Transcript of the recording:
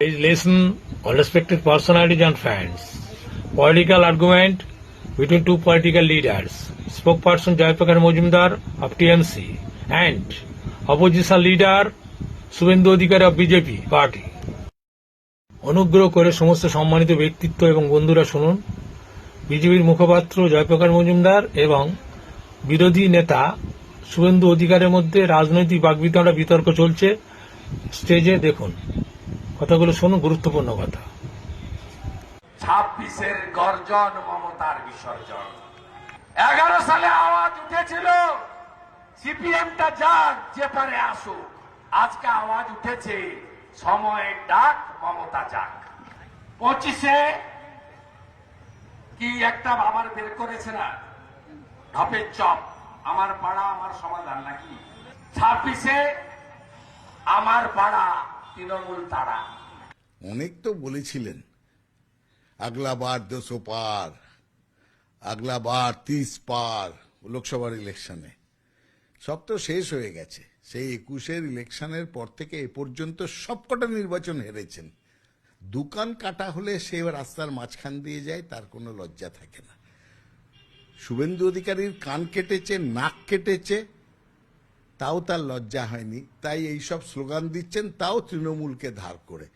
Please listen, all respected personalities and fans. Political argument between two political leaders. Spokesperson Jayapakar Mojumdar of TMC and opposition leader Suvendu Adhikari of BJP party. অনুগ্রহ করে সমস্ত সম্মানিত ব্যক্তিত্ব এবং বন্ধুরা শুনুন, বিজেপির মুখপাত্র জয়প্রকাশ মজুমদার এবং বিরোধী নেতা শুভেন্দু অধিকারের মধ্যে রাজনৈতিক বাগবিতণ্ডা বিতর্ক চলছে। স্টেজে দেখুন, কথাগুলো শুনুন, গুরুত্বপূর্ণ কথা। 26-এর গর্জন মমতার বিসর্জন। 11 সালে আওয়াজ উঠেছিল সিপিএমটা যাক, যে পারে আসুক। আজকে আওয়াজ উঠেছে সময়ের ডাক, মমতা যাক। 25-এ কি একটা আবার বের করেছে না, ঢপের চপ, আমার পাড়া আমার সমাধান নাকি। 26-এ আমার পাড়া তৃণমূল তারা। অনেক তো বলেছিলেন আগলা বার 200 পার, আগলা বার 30 পার লোকসভার ইলেকশনে। সব তো শেষ হয়ে গেছে। সেই 21-এর ইলেকশনের পর থেকে এ পর্যন্ত সবকটা নির্বাচন হেরেছেন। দোকান কাটা হলে সে রাস্তার মাঝখান দিয়ে যায়, তার কোনো লজ্জা থাকে না। শুভেন্দু অধিকারীর কান কেটেছে, নাক কেটেছে, তাও তার লজ্জা হয়নি। তাই এইসব স্লোগান দিচ্ছেন, তাও তৃণমূলকে ধার করে।